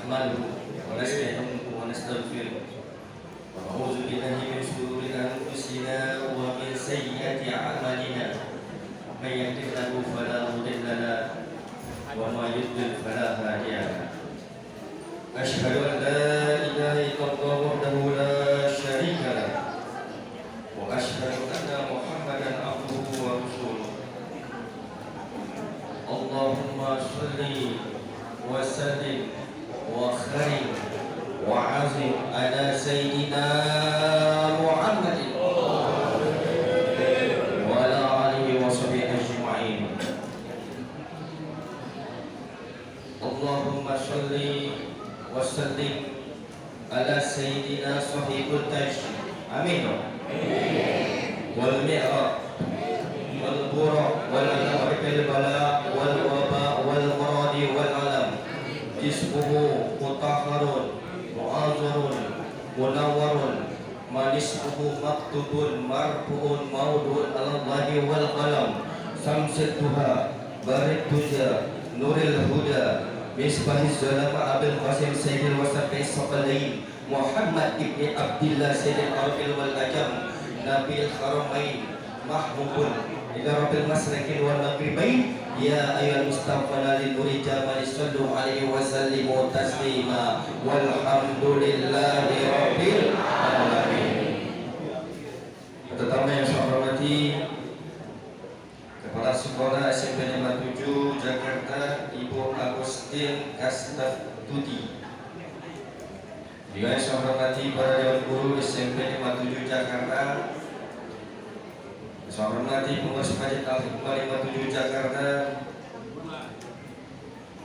نحمده ونستعينه ونستغفره ونعوذ بالله من شرور أنفسنا ومن سيئات أعمالنا من يهده الله فلا مضل له وما يضلل فلا هادي له أشهد أن لا إله إلا الله وحده لا شريك له وأشهد أن محمدا عبده ورسوله اللهم صل وسلم وخير وعظم على سيدنا محمد وعلى آله وصحبه أجمعين اللهم صل وسلم على سيدنا صاحب التاج آمين والمعراج والبراق والأنعام بالبلاء والوباء والمرض والألم جسمه مطهر معذر منور من اسمه مكتوب مرفوع موضوع على الله والقلم شمس الضحى بارق الدجى نور الهدى مصباح الظلام أبي القاسم سيد الوسط الثقلين محمد ابن عبد الله سيد العرب والعجم نبي الحرمين محبوب إلى رب المشرقين والمغربين يا أيها المصطفى لنور جمال صلوا عليه وسلموا تسليما والحمد لله رب العالمين. Pertama yang saya hormati Kepala Sekolah SMP 57 Jakarta Ibu Agustin Kastastuti. Juga yang saya hormati para dewan guru SMP 57 Jakarta. Saya hormati pengurus Masjid Al-Hikmah 57 Jakarta,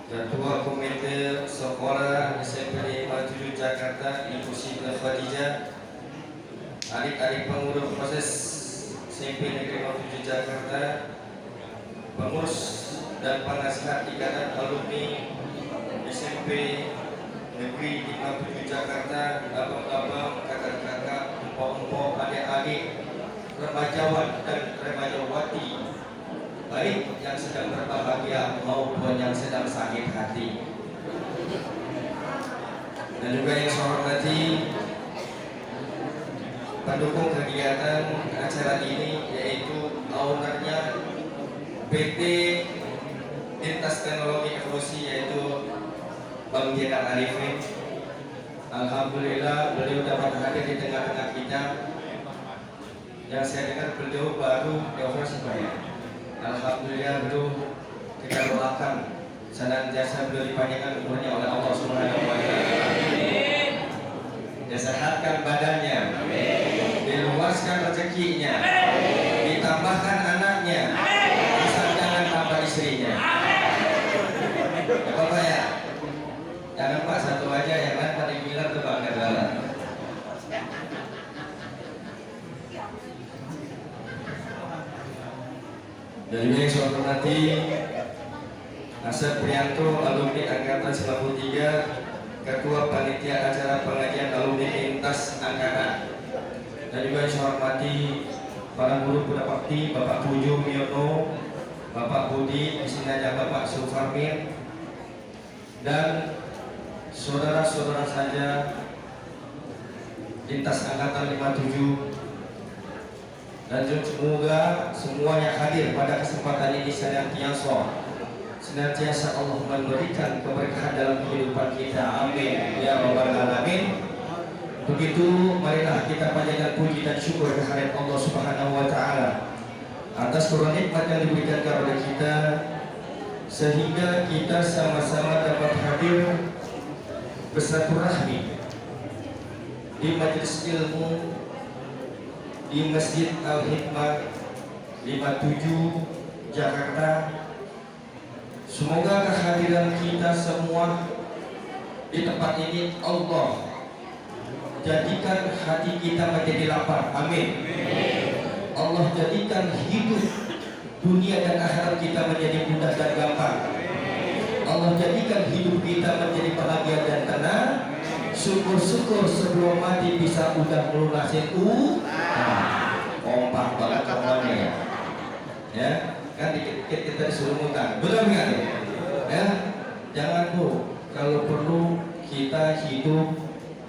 Ketua Komite Sekolah SMP 57 Jakarta Ibu Siti Khadijah, adik-adik pengurus proses SMP Negeri 57 Jakarta, pengurus dan penasihat ikatan alumni SMP Negeri 57 Jakarta, abang-abang, kakak-kakak, empok-empok, adik-adik, remajawan dan remajawati, baik yang sedang berbahagia maupun yang sedang sakit hati. Dan juga yang saya hormati pendukung kegiatan acara ini, yaitu ownernya PT Lintas Teknologi Evolusi, yaitu Bang Jenderal Arifin. Alhamdulillah beliau dapat hadir di tengah-tengah kita. Yang saya dengar beliau baru dioperasi Pak ya. Alhamdulillah beliau kita doakan senantiasa beliau dipanjangkan umurnya oleh Allah Subhanahu wa taala. Disehatkan badannya, diluaskan rezekinya, ditambahkan anaknya, asal jangan tambah istrinya. Ya Bapak ya, jangan Pak satu aja, yang lain pada bilang tuh Pak Kedala. Dan juga yang saya hormati Asep Prianto, alumni Angkatan 93, Ketua Panitia Acara Pengajian Alumni Lintas Angkatan. Dan juga yang saya hormati para guru Buddha Bakti, Bapak Pujo Miono, Bapak Budi, di sini ada Bapak Sufarmin, dan saudara-saudara saja Lintas Angkatan 57. Dan semoga semuanya hadir pada kesempatan ini senantiasa Allah memberikan keberkahan dalam kehidupan kita. Amin ya rabbal alamin. Begitu, marilah kita panjatkan puji dan syukur kehadirat Allah Subhanahu wa taala atas kurang nikmat yang diberikan kepada kita, sehingga kita sama-sama dapat hadir bersilaturahmi di majelis ilmu di Masjid Al-Hikmah 57 Jakarta. Semoga kehadiran kita semua di tempat ini Allah jadikan hati kita menjadi lapar. Amin. Allah jadikan hidup dunia dan akhirat kita menjadi mudah dan gampang. Allah jadikan hidup kita menjadi bahagia dan tenang. Syukur-syukur sebelum mati bisa udah melunasin kompak banget kawannya ya. Ya, kan dikit-dikit kita disuruh ngutang. Betul nggak? Ya, Jangan Bu, kalau perlu kita hidup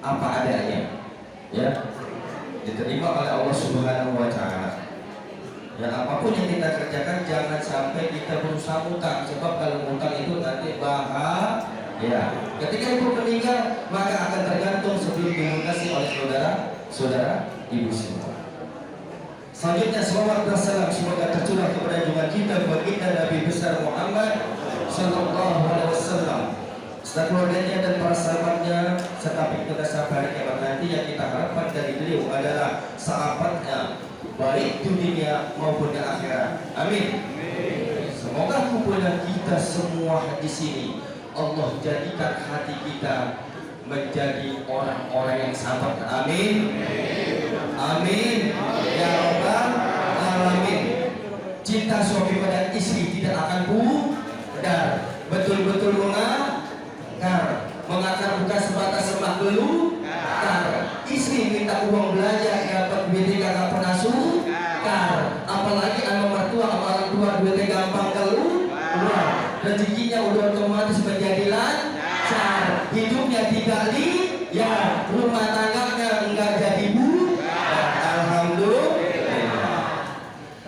apa adanya, ya, diterima oleh Allah Subhanahu wa Ta'ala. Dan apapun yang kita kerjakan jangan sampai kita berusaha utang, sebab kalau utang itu nanti bahaya. Ketika ibu meninggal maka akan tergantung sebelum dilunasi oleh saudara ibu semua. Selanjutnya salawat dan salam semoga tercurah kepada junjungan kita baginda Nabi besar Muhammad sallallahu alaihi wasallam, serta keluarganya dan para sahabatnya, serta pengikut sampai kiamat nanti. Yang kita harapkan dari beliau adalah sahabatnya baik dunia maupun di akhirat. Amin. Semoga kumpulan kita semua di sini Allah jadikan hati kita menjadi orang-orang yang sabar. Amin. Amin. Ya Rabbal Alamin. Cinta suami pada istri tidak akan pudar, betul-betul mengakar bukan sebatas semak belukar. Istri minta uang belanja dapat duit kagak pernah sukar, apalagi sama mertua sama orang tua duitnya gampang keluar, rezekinya udah otomatis menjadi lancar, hidupnya tidak ya, rumah tangganya enggak jadi alhamdulillah.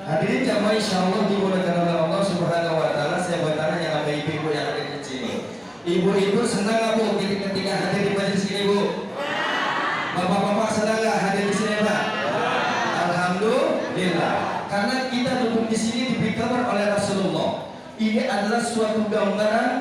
Hadirin jamaah insyaallah dimuliakan oleh Allah Subhanahu wa Ta'ala. Saya bertanya yang sama ibu-ibu yang ada di sini, ibu-ibu senang nggak Bu ketika hadir di majelis ini Bu? Bapak-bapak senang nggak hadir di sini Pak? Alhamdulillah. Karena kita duduk di sini diberi kabar oleh Rasulullah. Ini adalah suatu gambaran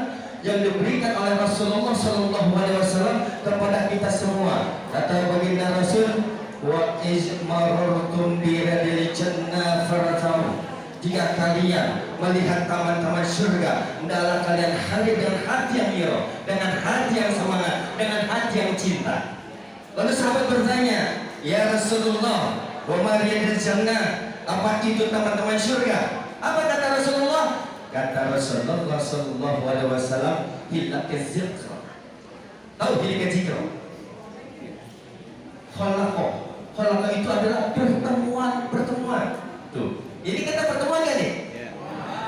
yang diberikan oleh Rasulullah Sallallahu Alaihi Wasallam kepada kita semua. Kata baginda Rasul, wa izmartum biradil jannah fartamu. Jika kalian melihat taman-taman surga, hendaklah kalian hadir dengan hati yang hero, dengan hati yang semangat, dengan hati yang cinta. Lalu sahabat bertanya, ya Rasulullah, wa mariyadil jannah, apa itu teman-teman surga? Apa kata Rasulullah? Kata Rasulullah Sallallahu Alaihi Wasallam, hilakil zikra. Tahu hilakil zikra? Khalaqah itu adalah pertemuan. Tuh, ini kita pertemuan kan nih?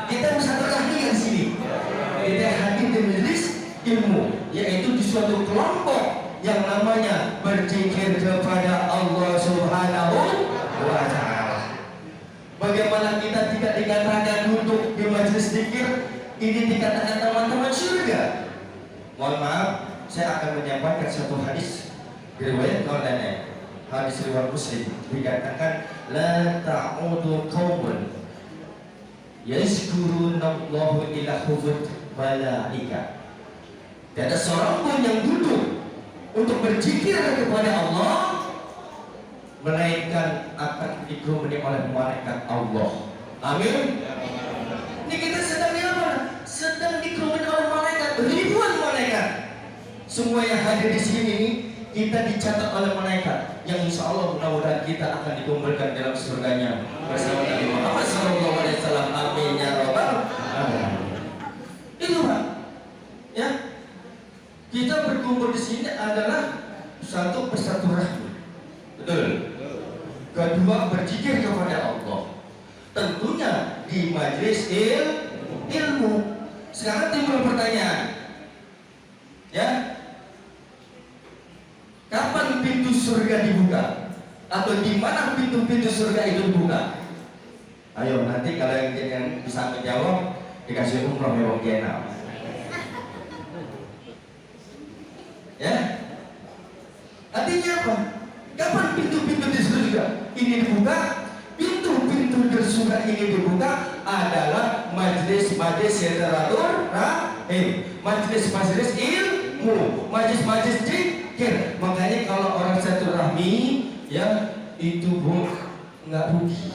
Kita bisa bertahdi di sini. Kita hadir di majelis ilmu, yaitu di suatu kelompok yang namanya berzikir kepada Allah Subhanahu wa Ta'ala. Bagaimana kita tidak dikatakan duduk di majelis zikir ini dikatakan teman-teman surga? Mohon maaf, saya akan menyampaikan satu hadis riwayat Qaulana, hadis riwayat Muslim, dikatakan la ta'udu qaumun yazkurunallahu ila hufut malaika. Tidak ada seorang pun yang duduk untuk berzikir kepada Allah melainkan akan dikerumuni oleh malaikat Allah. Amin. Ini kita sedang di mana? Sedang dikerumuni oleh malaikat, ribuan malaikat. Semua yang hadir di sini kita dicatat oleh malaikat, yang insya Allah mudah-mudahan kita akan dikumpulkan dalam surganya bersama Nabi Muhammad SAW. Amin ya Rabbal Alamin. Itu Pak, ya. Kita berkumpul di sini adalah satu persatu rahmi, betul. Kedua berzikir kepada Allah, tentunya di majelis ilmu. Sekarang timbul pertanyaan, ya, kapan pintu surga dibuka? Atau di mana pintu-pintu surga itu dibuka? Ayo nanti kalau yang bisa menjawab dikasih umroh ya Bang Jenal. Ya, artinya apa? Kapan pintu-pintu di surga ini dibuka? Pintu-pintu di surga ini dibuka adalah majelis-majelis yang teratur, majelis-majelis ilmu, majelis-majelis zikir. Makanya kalau orang satu rahmi, ya itu Bu nggak rugi.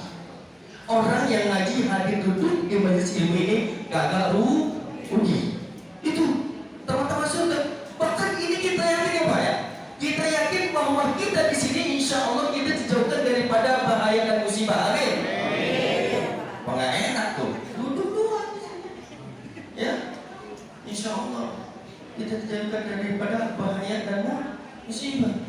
Orang yang ngaji hadir duduk di majelis ilmu ini gak rugi. Itu teman-teman surga. Bahkan ini kita yakin ya Pak ya. Kita yakin bahwa kita di sini insya Allah kita dijauhkan daripada bahaya dan musibah. Amin. Enggak enak tuh. Duduk doang di sini. Ya. Insya Allah kita dijauhkan daripada bahaya dan musibah.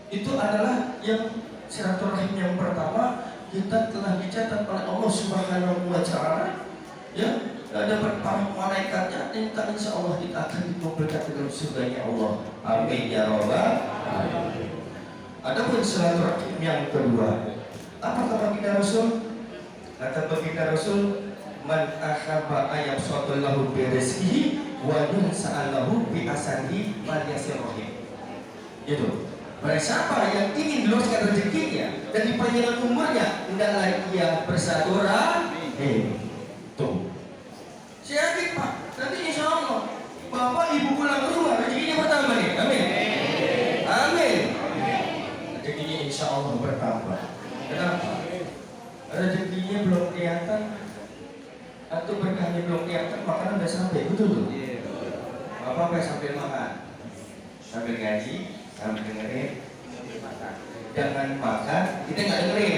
Itu adalah yang silaturahim yang pertama, kita telah dicatat oleh Allah Subhanahu wa Ta'ala, ya, dan dapat para malaikatnya, dan insya Allah kita akan dikumpulkan dalam surganya Allah. Amin ya rabbal alamin. Adapun silaturahim yang kedua, apa kata baginda Rasul? Kata baginda Rasul, man ahabba ayab sallallahu bi rizqihi wa yunsa'alahu bi asani man yasirrohim. Gitu. Barang siapa yang ingin diluruskan rezekinya dan dipanjangkan umurnya, hendaklah ia bersilaturahim. Tuh. Saya yakin Pak, nanti insya Allah Bapak Ibu pulang ke rumah rezekinya bertambah nih. Amin. Amin. Rezekinya insya Allah bertambah. Kenapa? Rezekinya belum kelihatan atau berkahnya belum kelihatan, makanan udah sampai, betul tuh. Bapak apa sambil makan, sambil ngaji, sambil dengerin. Jangan makan, kita nggak dengerin,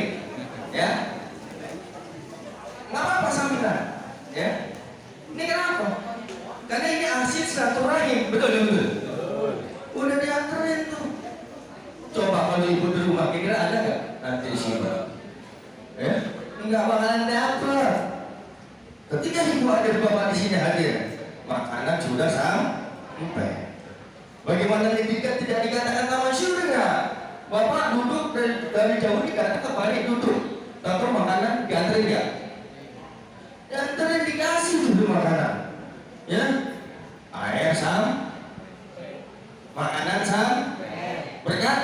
ya. Nggak apa-apa sambilan, ya. Ini kenapa? Karena ini asid silaturahim, betul. Udah dianterin tuh. Coba kalau ibu di rumah, kira-kira ada nggak nanti di sini? Ya, nggak bakalan dapet. Ketika ibu ada bapak di sini hadir, makanan sudah sampai. Bagaimana ketika tidak dikatakan taman surga? Bapak duduk dari jauh dikatakan balik duduk, tapi makanan dianterin ya. Dianterin dikasih dulu makanan, ya. Air makanan berkat.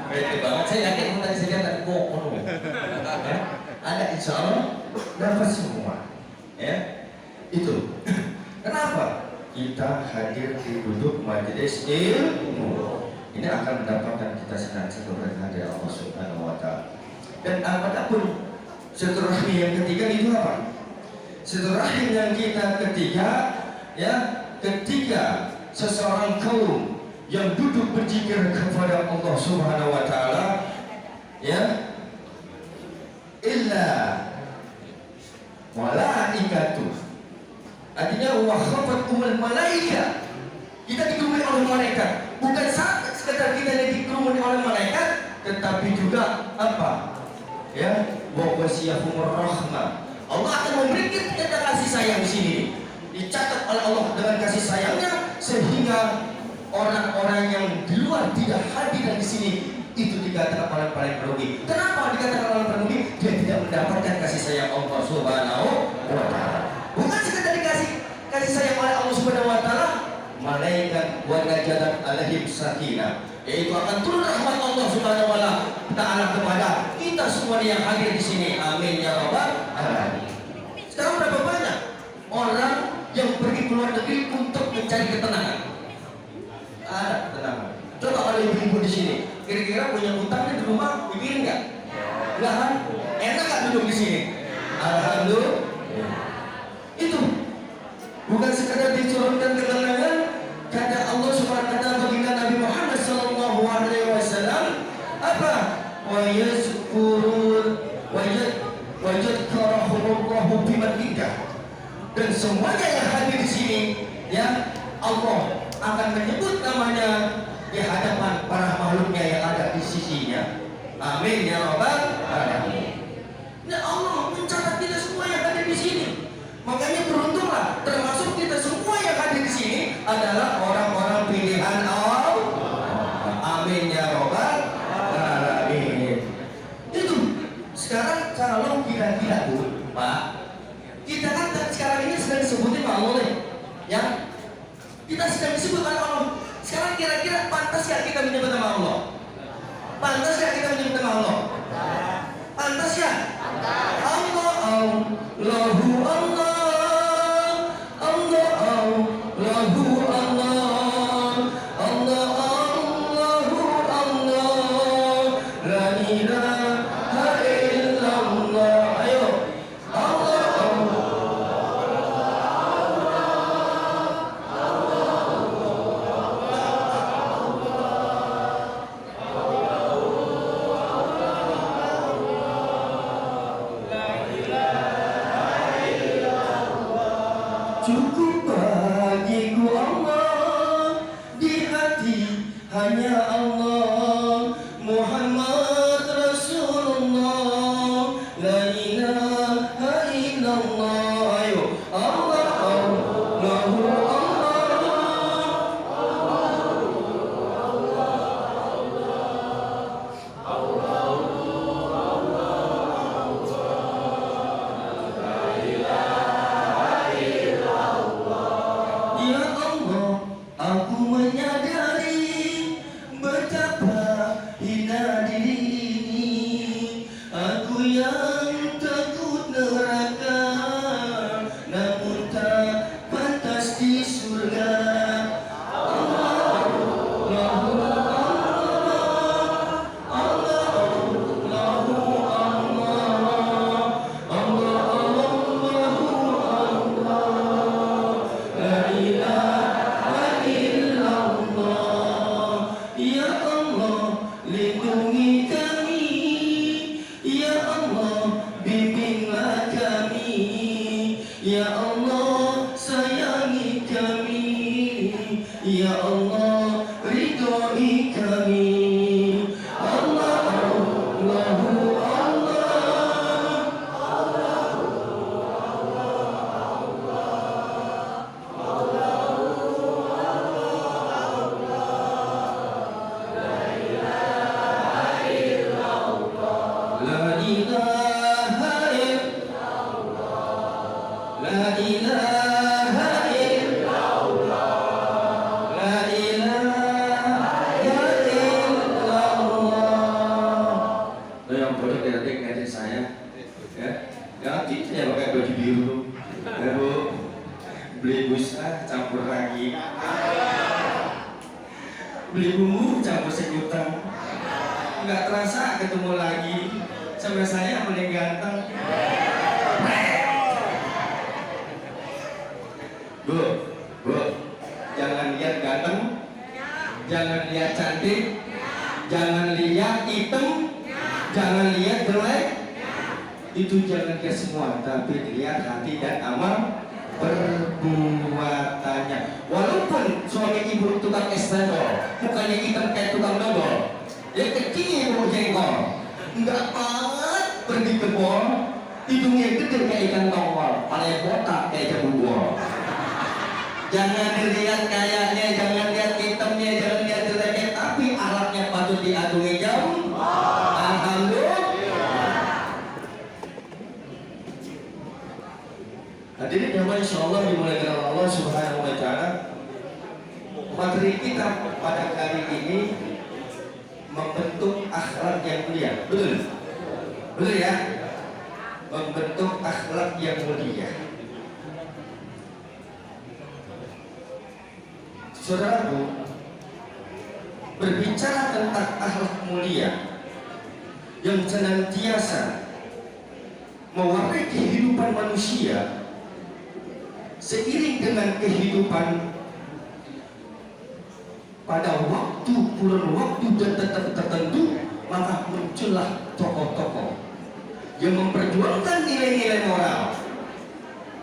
Beda banget, saya yakin tadi saya lihat kok ada insya Allah dapat semua, ya. Itu kenapa kita hadir di duduk majelis ilmu ini akan mendapatkan kita senantiasa berkah dari Allah Subhanahu wa Ta'ala. Dan apapun silaturahmi yang ketiga itu apa? Silaturahmi yang kita ketiga, ya, ketika seseorang kaum yang duduk berzikir kepada Allah Subhanahu wa Ta'ala, ya, illa malaikatu, artinya wahafat umul malaika, kita dikerumuni oleh malaikat. Bukan sekedar kita dikerumuni oleh malaikat, tetapi juga apa? Ya, wa wasiyahumur rahmah. Allah akan memberikan kita kasih sayang di sini. Dicatat oleh Allah dengan kasih sayangnya, sehingga orang-orang yang di luar tidak hadir di sini itu dikatakan orang paling merugi. Kenapa dikatakan orang merugi? Dia tidak mendapatkan kasih sayang Allah Subhanahu wa Ta'ala. Bukan sekedar dikasih kasih sayang oleh Allah Subhanahu wa Ta'ala, malaikat wa najalat alaihim sakinah, yaitu akan turun rahmat Allah Subhanahu wa Ta'ala kepada kita semua yang hadir di sini. Amin ya rabbal alamin. Sekarang berapa banyak orang yang pergi keluar negeri untuk mencari ketenangan? Ada ketenangan. Coba kalau ibu-ibu di sini, kira-kira punya utangnya di rumah, pikirin nggak? Nggak kan? Enak nggak duduk di sini? Alhamdulillah. Itu bukan sekadar diturunkan ketenangan. Kata Allah Subhanahu wa Ta'ala baginda Nabi Muhammad sallallahu alaihi wasallam, apa? Wa yazkurun wa yadhkurahumullahu biman indah. Dan semuanya yang hadir di sini, ya, Allah akan menyebut namanya di hadapan para makhluknya yang ada di sisinya. Amin ya rabbal alamin. Nah, Allah mencatat kita semua yang ada di sini. Makanya beruntunglah, termasuk kita semua yang ada di sini adalah orang-orang pilihan Allah. Amin ya rabbal alamin. Itu sekarang kalau kira-kira tuh, Pak, kita kan sekarang ini sedang disebutin Allah nih, ya. Kita sedang disebut Allah. Sekarang kira-kira pantas ya kita menyebut nama Allah? Pantas ya kita menyebut nama Allah? Pantas ya? Allah, Allahu Allah, Allah, Allahu Allah, Allah, Allahu Allah, la ilaha illallah. Ayo, Allah, cukup bagiku Allah, di hati hanya Allah, Muhammad Rasulullah, la ilaha illallah. kami, ya Allah ridhoi kami. Allah Allahu Allah, la ilaha illallah, la ilaha illallah, la ilaha illallah. Lo yang bodoh tidak ngajarin saya, ya? Jangan gitu ya pakai baju biru, ya bu. Beli busa campur ragi, beli bumbu campur sejuta, nggak terasa ketemu lagi sama saya paling ganteng. Bu, jangan lihat ganteng, jangan lihat cantik, jangan lihat hitam, jangan lihat jelek. Itu jangan lihat semua, tapi lihat hati dan amal perbuatannya. Walaupun suami ibu tukang es cendol, mukanya hitam kayak tukang dodol, dia kecil jengkol, nggak banget pergi ke mall, hidungnya gede kayak ikan tongkol, palanya botak kayak jabu bol. Jangan dilihat kayaknya, jangan lihat hitamnya, jangan lihat jeleknya, tapi alatnya patut diatungi jauh. Alhamdulillah. Hadirin yang insyaallah dimulai dengan Allah Subhanahu wa taala. Materi kita pada kali ini membentuk akhlak yang mulia. Betul? Betul ya? Membentuk akhlak yang mulia. Saudaraku, berbicara tentang akhlak mulia yang senantiasa mewarnai kehidupan manusia seiring dengan kehidupan pada waktu kurun waktu dan tertentu, maka muncullah tokoh-tokoh yang memperjuangkan nilai-nilai moral.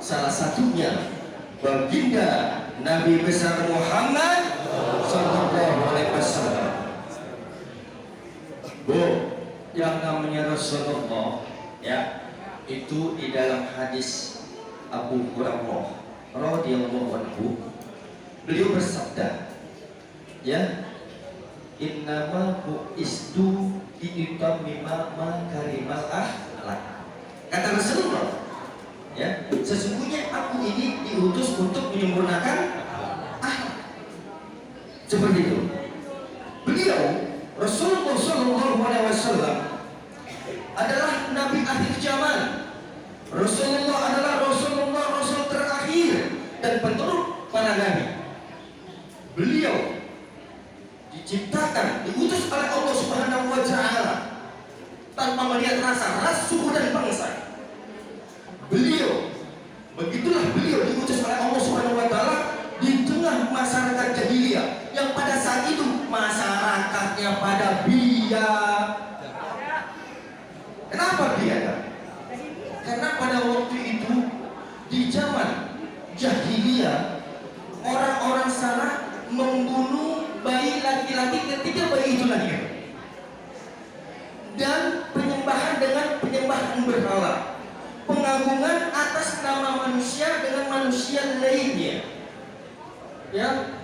Salah satunya baginda Nabi besar Muhammad Sallallahu Alaihi Wasallam. Bu, yang namanya Rasulullah, ya, itu di dalam hadis Abu Hurairah radhiyallahu anhu, beliau bersabda, ya, innama bu'istu liutammima makarimal akhlak. Kata Rasulullah, ya, sesungguhnya aku ini diutus untuk menyempurnakan akhlak. Seperti itu. Beliau Rasulullah Shallallahu Alaihi Wasallam adalah Nabi akhir zaman. Rasulullah adalah Rasul terakhir dan penerus para nabi. Beliau diciptakan, diutus oleh Allah Subhanahu wa taala tanpa melihat rasa, ras, suku dan bangsa. Begitulah beliau diutus oleh Allah Subhanahu wa taala di tengah masyarakat jahiliyah yang pada saat itu masyarakatnya pada biadab. Kenapa biadab? Karena pada waktu itu di zaman jahiliyah orang-orang sana membunuh bayi laki-laki ketika bayi itu lahir, dan penyembahan dengan penyembahan berhala, pengagungan atas nama manusia dengan manusia lainnya, ya,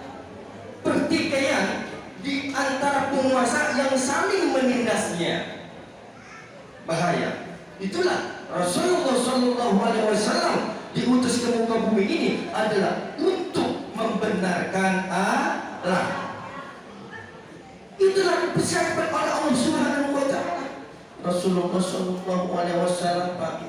pertikaian di antara penguasa yang saling menindasnya. Bahaya. Itulah Rasulullah Shallallahu Alaihi Wasallam diutus ke muka bumi ini adalah untuk membenarkan akhlak. Itulah pesan oleh Allah Subhanahu wa taala. Rasulullah Shallallahu Alaihi Wasallam, Pak,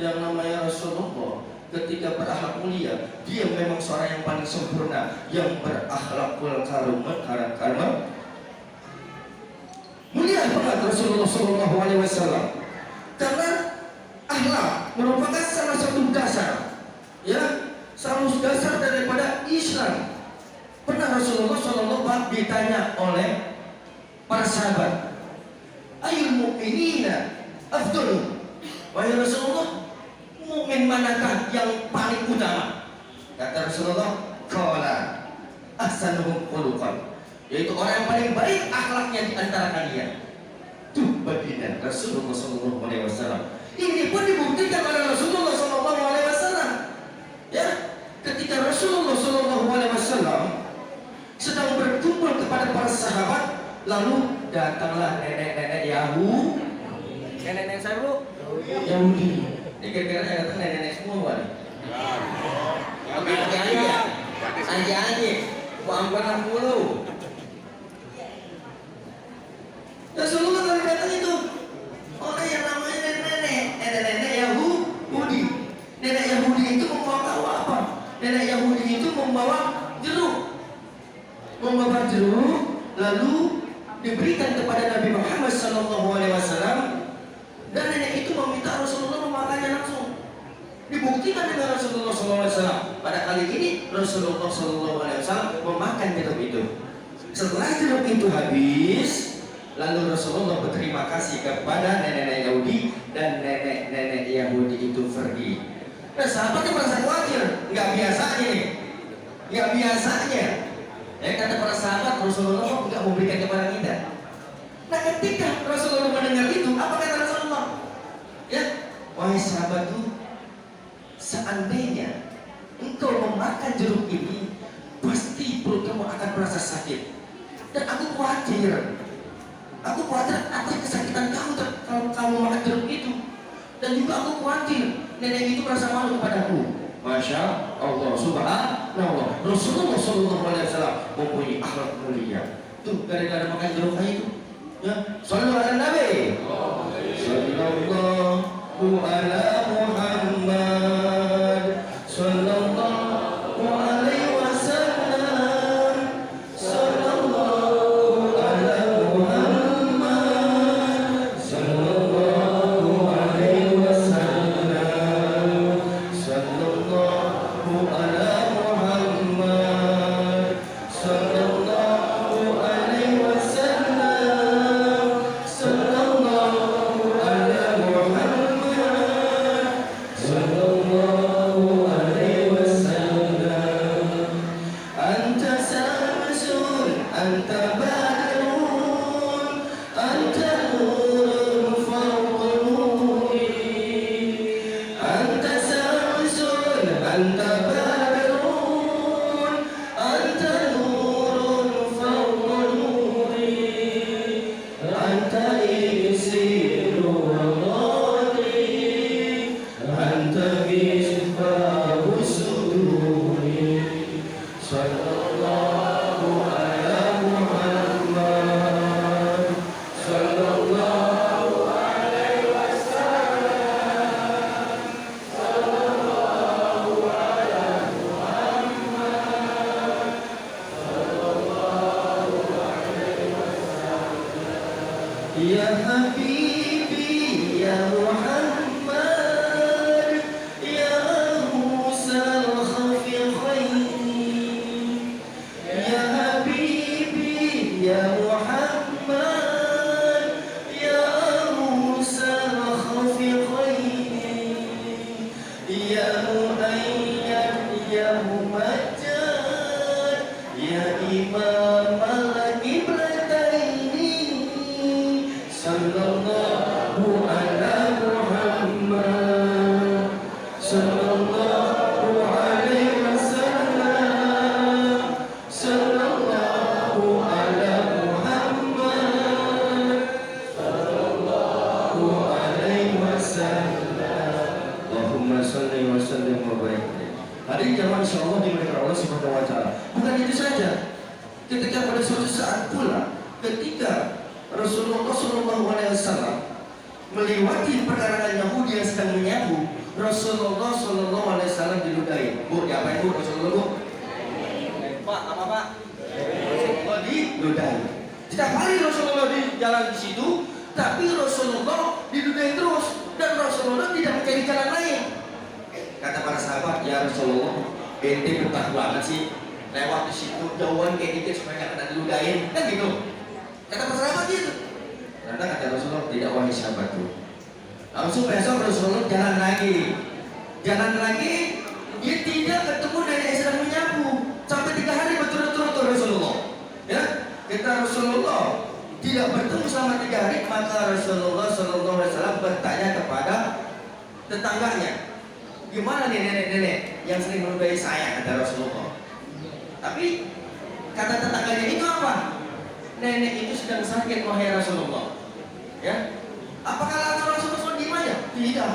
yang namanya Rasulullah ketika berakhlak mulia, dia memang seorang yang paling sempurna, yang berakhlakul karimah. Mulia banget Rasulullah Shallallahu Alaihi Wasallam, karena akhlak merupakan salah satu dasar, ya, salah satu dasar daripada Islam. Pernah Rasulullah Shallallahu Alaihi Wasallam ditanya oleh para sahabat, ayul mu'minina afdalu, wahai Rasulullah, mukmin manakah yang paling utama? Kata Rasulullah, ahsanuhum khuluqan, yaitu orang yang paling baik akhlaknya di antara kalian. Tuh baginda Rasulullah sallallahu alaihi wasallam. Ini pun dibuktikan oleh Rasulullah sallallahu alaihi wasallam. Ya, ketika Rasulullah sallallahu alaihi wasallam sedang berkumpul kepada para sahabat, lalu datanglah nenek-nenek Yahudi. Nenek-nenek saya bro, Yahudi. Ini kira-kira yang datang nenek-nenek semua kan? Aja, buang-buang dulu. Rasulullah kali datang itu orang yang namanya nenek-nenek Yahudi. Nenek Yahudi itu membawa apa? Nenek Yahudi itu membawa jeruk. Lalu diberikan kepada Nabi Muhammad SAW, dan nenek itu meminta Rasulullah memakannya langsung. Dibuktikan dengan Rasulullah SAW. Pada kali ini Rasulullah SAW memakan jeruk itu. Setelah jeruk itu habis, lalu Rasulullah berterima kasih kepada nenek-nenek Yahudi, dan nenek-nenek Yahudi itu pergi. Nah, sahabatnya merasa khawatir, nggak biasanya nih, nggak biasanya. Kata para sahabat, Rasulullah kok nggak memberikan kepada kita. Nah, ketika Rasulullah mendengar itu, apa kata Rasulullah? Ya, wahai sahabatku, seandainya engkau memakan jeruk ini, pasti perut kamu akan merasa sakit. Dan aku khawatir atas kesakitan kamu kalau kamu makan jeruk itu. Dan juga aku khawatir nenek itu merasa malu kepadaku. Masya Allah, subhanallah. Rasulullah SAW mempunyai akhlak mulia. Tuh, gara-gara makan jeruk itu. Ya, sallu ala Nabi. Sallallahu ala Muhammad. Sallallahu alaihi wasallam. Sallallahu ala Muhammad. Sallallahu alaihi wasallam. Sallallahu ala Muhammad. Sallallahu alaihi wasallam. Sallallahu ala Muhammad. Sallallahu alaihi wasallam. Anta samsun, anta badrun, anta nurun fawqa nuri. Anta samsun, anta badrun, anta nurun fawqa nuri. Anta isiru wa dhari, anta misbahu suduri. Sallallahu ala Muhammad. Sallallahu alaihi wasallam. Sallallahu ala Muhammad. Sallallahu alaihi wasallam. Ya Habibi, ya Muhammad, ya Musa al-Khafiqain. Ya Habibi, ya Muhammad, ya Musa al-Khafiqain. Ya Muayyad, ya Mumajjad, ya Imam al-Qiblataini. Sallallahu ala Muhammad. Sallallahu alaihi wasallam. Sallallahu ala Muhammad. Sallallahu alaihi wasallam. Allahumma salli wa sallim wa barik. Hadirin jamaah insyaallah dimuliakan Allah Subhanahu wa taala. Bukan itu saja. Ketika pada suatu saat pula, ketika Rasulullah SAW melewati perkarangan Yahudi yang sedang menyapu, Rasulullah SAW diludahi. Bu, diapain bu Rasulullah bu? Pak, apa pak? Rasulullah diludahi. Setiap hari Rasulullah di jalan di situ, tapi Rasulullah diludahi terus, dan Rasulullah tidak mencari jalan lain. Kata para sahabat, ya Rasulullah, ente betah banget sih lewat di situ jauhan kayak dikit supaya nggak kena diludahin, kan gitu. Kata para sahabat gitu. Karena kata Rasulullah, tidak, wahai sahabatku. Langsung besok Rasulullah jalan lagi, dia tidak ketemu nenek yang sedang menyapu sampai 3 hari berturut-turut maka Rasulullah Shallallahu Alaihi Wasallam bertanya kepada tetangganya, gimana nih nenek-nenek yang sering menodai saya, kata Rasulullah. Tapi kata tetangganya itu apa? Nenek itu sedang sakit, wahai Rasulullah. Ya, apakah Rasulullah diam aja? Tidak.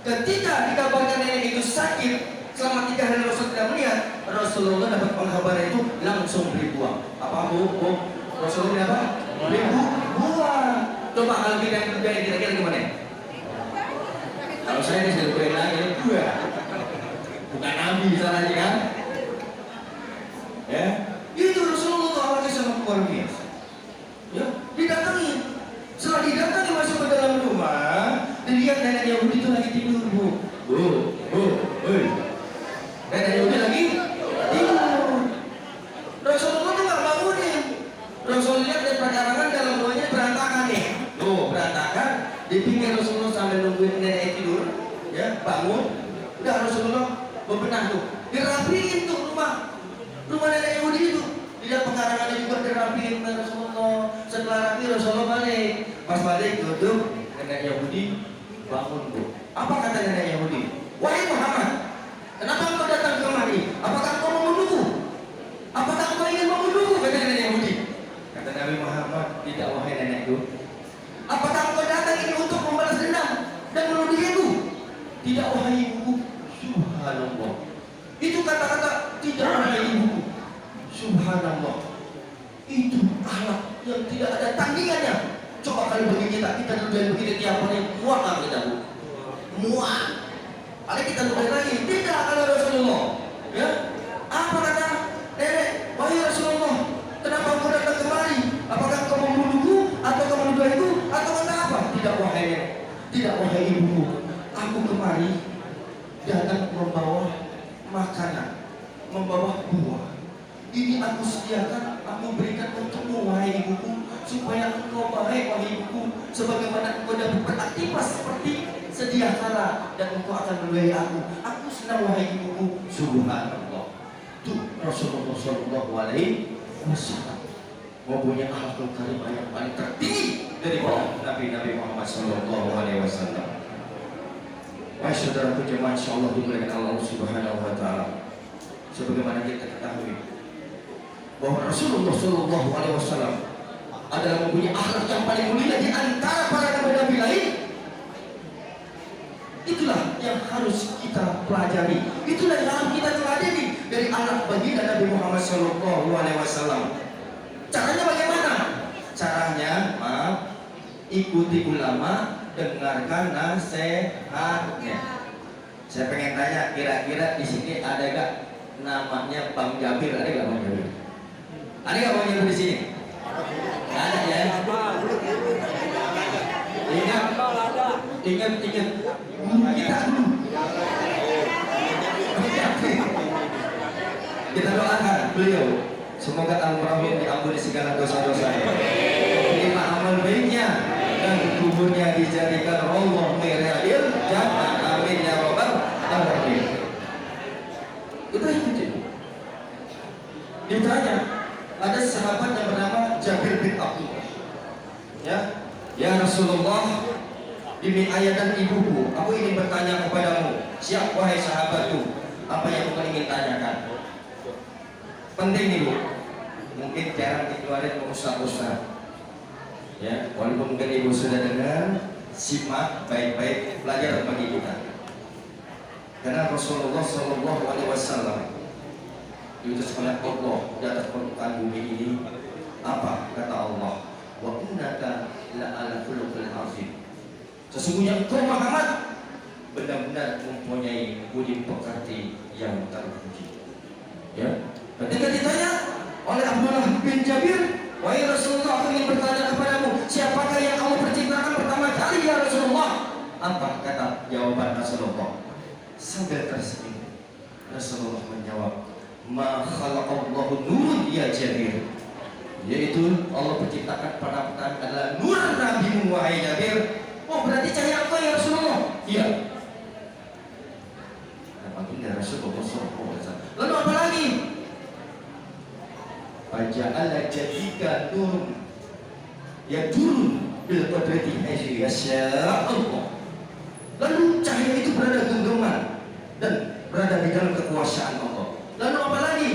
Ketika dikabarkan nenek itu sakit selama 3 hari Rasul tidak melihat, Rasulullah dapat pengkabaran itu langsung beli buah. Apa bu? Rasulullah apa? Beli buah. Coba kalau kita yang kerja kira-kira gimana? Kalau saya ini sudah beri lagi buah. Bukan nabi salahnya kan? Ya, itu Rasulullah awalnya sangat luar biasa. Ya, didatangi. Setelah didatangi masuk ke dalam rumah, dilihat nenek Yahudi itu lagi tidur, bu. Nenek Yahudi lagi tidur. Rasulullah tuh nggak bangunin. Rasulullah lihat dari perkarangan dalam rumahnya berantakan nih. Tuh berantakan. Dipikir Rasulullah sambil nungguin nenek tidur, ya bangun. Udah Rasulullah bebenah tuh, dirapiin tuh rumah nenek Yahudi itu. Tidak pekarangannya juga dirapiin oleh Rasulullah. Setelah rapi Rasulullah balik. Pas balik duduk, nenek Yahudi bangun bu. Apa kata nenek Yahudi? Wahai Muhammad, kenapa engkau datang kemari? Apakah engkau membunuhku? Apakah engkau ingin membunuhku? Kata nenek Yahudi. Kata Nabi Muhammad, tidak wahai nenekku. Apakah engkau datang ini untuk membalas dendam dan menuduh diriku? Tidak wahai ibuku. Subhanallah. Itu kata-kata tidak wahai ibuku. Subhanallah. Itu akhlak yang tidak ada tandingannya. Coba kalau bagi kita duduk begini tiap hari, muak nggak kita bu? Muak. Ada kita duduk lagi, tidak kalau Rasulullah. Ya, apa kata nenek? Wahai Rasulullah, kenapa engkau datang kemari? Apakah engkau membunuhku atau engkau menuduhku atau kata apa? Tidak wahai nenek, tidak wahai ibuku. Aku kemari datang membawa makanan, membawa buah. Ini aku sediakan, aku berikan untukmu wahai ibuku, supaya engkau baik wahai ibuku, sebagaimana engkau dapat beraktivitas seperti sedia kala dan engkau akan meluai aku. Aku senang wahai ibuku. Subhanallah. Tuh Rasulullah Shallallahu Alaihi Wasallam mempunyai akhlakul karimah yang paling tertinggi dari Nabi Muhammad Shallallahu Alaihi Wasallam. Wahai saudaraku jemaah, insyaallah dimuliakan Allah Subhanahu Wa Taala. Sebagaimana kita ketahui bahwa Rasulullah Shallallahu Alaihi Wasallam adalah mempunyai akhlak yang paling mulia di antara para nabi-nabi lain. Itulah yang harus kita pelajari. Itulah yang harus kita teladani dari akhlak baginda Nabi Muhammad Shallallahu Alaihi Wasallam. Caranya bagaimana? Caranya, ikuti ulama, dengarkan nasihatnya. Saya pengen tanya, kira-kira di sini ada gak namanya Bang Jabir? Ada gak Bang Jabir? Ada nggak Bang Jabir di sini? Nggak ada ya? Ingat guru kita dulu. Kita doakan beliau, semoga almarhum diampuni segala dosa-dosanya, terima amal baiknya, dan kuburnya dijadikan Allah miril jannah. Amin ya robbal alamin. Kita ikutin. Ditanya, ada sahabat yang bernama Jabir bin Abdullah. Ya Rasulullah, demi ayah dan ibuku, aku ingin bertanya kepadamu. Siap wahai sahabatku, apa yang kau ingin tanyakan? Penting nih bu, mungkin jarang dikeluarin ke ustaz-ustaz. Ya, walaupun mungkin ibu sudah dengar, simak baik-baik, pelajaran bagi kita. Karena Rasulullah Shallallahu Alaihi Wasallam diutus oleh Allah di atas permukaan bumi ini. Apa kata Allah? Wa innaka la'ala khuluqin azim. Sesungguhnya engkau Muhammad benar-benar mempunyai budi pekerti yang terpuji. Ya. Ketika ditanya oleh Abdullah bin Jabir, wahai Rasulullah, aku ingin bertanya kepadamu, siapakah yang kamu penciptakan pertama kali ya Rasulullah? Apa kata jawaban Rasulullah? Sambil tersenyum, Rasulullah menjawab, ma khalaqallahu nurun ya Jabir, yaitu Allah menciptakan pada pertama adalah nur Nabi wahai Jabir. Oh, berarti cahaya engkau ya Rasulullah? Iya. Apabila Rasulullah SAW, lalu apa lagi? Faja'ala jadika nur, ya turun bil qudrati haitsu yasha Allah. Lalu cahaya itu berada genggaman dan berada di dalam kekuasaan Allah. Lalu apa lagi?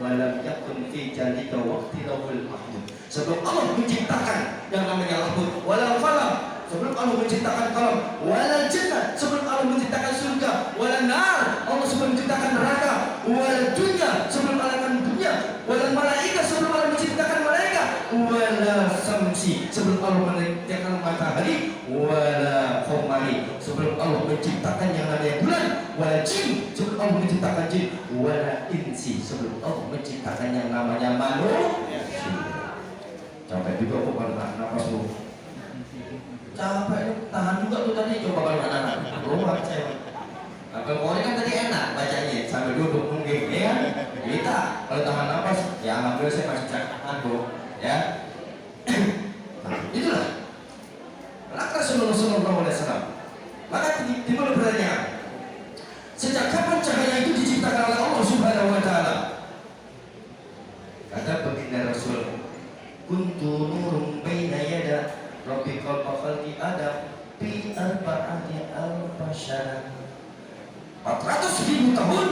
Walam yakun fi jalika waqti lawul mahmud. Sebelum Allah menciptakan yang namanya lahut, walam falam, sebelum Allah menciptakan kalam, walal jannah, sebelum Allah menciptakan surga, walal nar, Allah sebelum menciptakan neraka, walal dunya, sebelum Allah menciptakan dunia, walal malaika, sebelum Allah menciptakan malaikat, walal samsi, sebelum Allah menciptakan matahari, walal qamari, sebelum Allah menciptakan yang namanya bulan, walal jin, sebelum Allah menciptakan jin, walal insi, sebelum Allah menciptakan yang namanya manusia. Sampai juga kok kalau tahan nafas lu. Capek lu, tahan juga tuh tadi, coba kalau anak-anak rumah saya. Kalau Qur'an kan tadi enak bacanya sambil duduk mungkin ya. Kita kalau tahan nafas ya alhamdulillah saya masih tahan bro ya. Nah, itulah maka Rasulullah SAW. Maka timbul pertanyaan, sejak kapan cahaya itu diciptakan oleh Allah Subhanahu Wa Taala? Kata baginda Rasul, kuntu nurun baina yada rabbikal khalqi adam fi arba'ati alfasyara. 400.000 tahun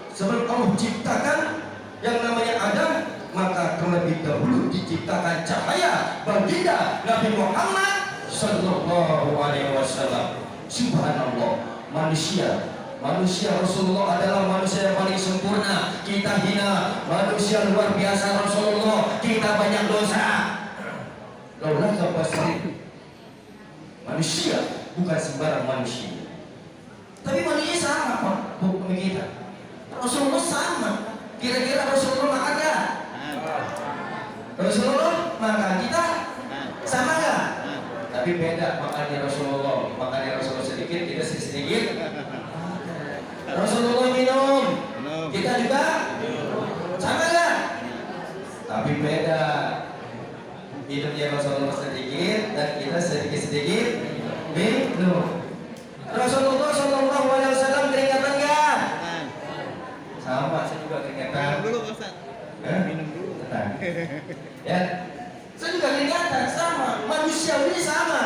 sebelum Allah menciptakan yang namanya Adam, maka terlebih dahulu diciptakan cahaya baginda Nabi Muhammad sallallahu alaihi wasallam. Subhanallah, manusia Rasulullah adalah manusia yang paling sempurna. Kita hina, manusia luar biasa Rasulullah, kita banyak dosa. Laulah kabasri, manusia bukan sembarang manusia. Tapi manusia sama kok hukum kita. Rasulullah sama. Kira-kira Rasulullah makan gak? Rasulullah makan, kita sama gak? Tapi beda makannya Rasulullah. Makannya Rasulullah sedikit, kita sedikit. Rasulullah minum, kita juga sama gak? Tapi beda. Hidupnya Rasulullah sedikit dan kita sedikit-sedikit minum. Rasulullah Shallallahu Alaihi Wasallam keringatan nggak? Sama, saya juga keringatan. Minum dulu Ustaz. Minum dulu. Tenang. Ya, saya juga keringatan sama. Manusia ini sama.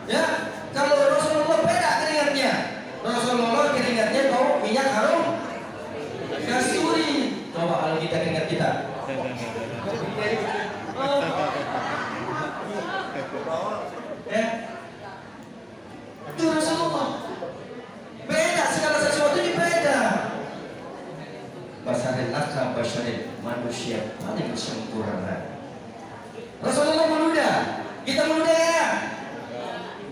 Ya, kalau Rasulullah beda keringatnya. Rasulullah keringatnya bau minyak harum kasturi. Coba kalau kita keringat kita. Ya. Itu Rasulullah. Beda, segala sesuatu ini beda. Basarin laka basarin, manusia paling sempurna. Rasulullah meludah, kita meludah ya.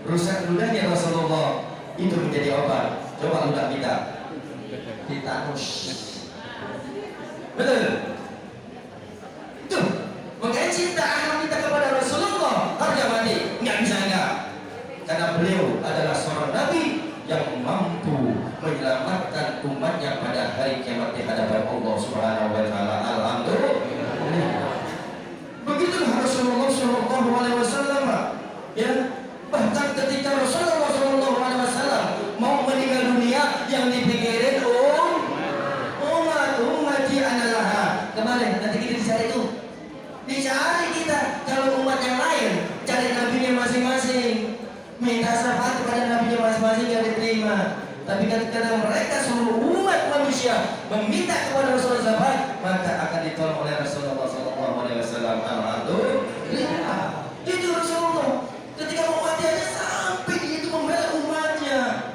Rusak ludahnya Rasulullah itu menjadi obat. Coba ludah kita, titanus. Betul. Itu makanya cinta anak kita kepada Rasulullah harga mati, nggak bisa enggak. Karena beliau adalah seorang nabi yang mampu menyelamatkan umatnya pada hari kiamat di hadapan Allah Subhanahu wa taala. Alhamdulillah. Begitulah Rasulullah sallallahu alaihi wasallam. Ya, bahkan ketika Rasulullah sallallahu alaihi wasallam mau meninggal dunia yang dipikirin ummati analah. Kemarin nanti kita dicari itu. Dicari kita kalau umat yang lain cari nabinya masing-masing. Minta syafaat kepada nabinya masing-masing yang diterima. Tapi ketika mereka seluruh umat manusia meminta kepada Rasulullah syafaat, maka akan ditolong oleh Rasulullah SAW. Alhamdulillah. Itu Rasulullah. Ketika mau mati aja sampai dia itu membela umatnya.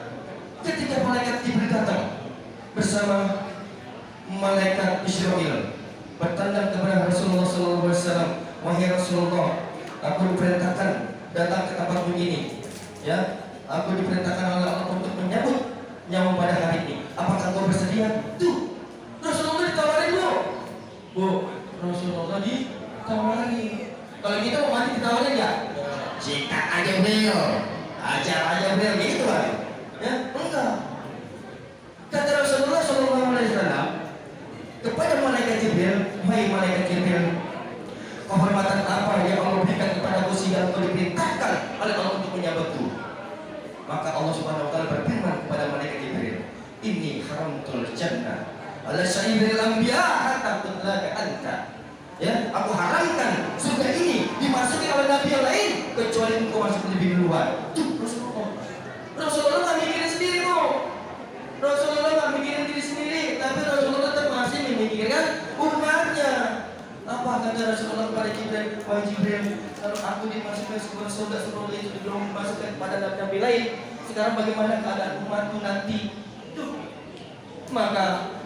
Ketika malaikat Jibril datang bersama malaikat Israel bertanya kepada Rasulullah SAW, wahai Rasulullah, aku diperintahkan datang ke tempat begini. Ya, aku diperintahkan oleh Allah untuk menyambut nyawa pada hari ini. Apakah kau bersedia? Tuh, Rasulullah ditawarin bu. Rasulullah ditawarin. Kalau kita mau mati ditawarin ya? Sikat aja beliau, ajar aja beliau gitu kan? Ya, enggak. Kata Rasulullah SAW kepada malaikat Jibril, wahai malaikat Jibril, kehormatan apa yang Allah berikan kepadaku sehingga engkau diperintahkan oleh Allah untuk menyambutku? Maka Allah Subhanahu wa taala berfirman kepada malaikat Jibril, "Inni haramtul jannah ala sayyidil anbiya hatta tutlaka anta." Ya, aku haramkan surga ini dimasuki oleh nabi yang lain kecuali engkau masuk lebih duluan. Tuh Rasulullah. Rasulullah nggak mikirin sendiri kok. Rasulullah nggak mikirin diri sendiri, tapi Rasulullah tetap masih memikirkan umatnya. Apa kata Rasulullah kepada Jibril? Wahai Jibril, kalau aku dimasukkan sebuah surga sebelum itu belum dimasukkan kepada nabi lain, sekarang bagaimana keadaan umatku nanti? Tuh. Maka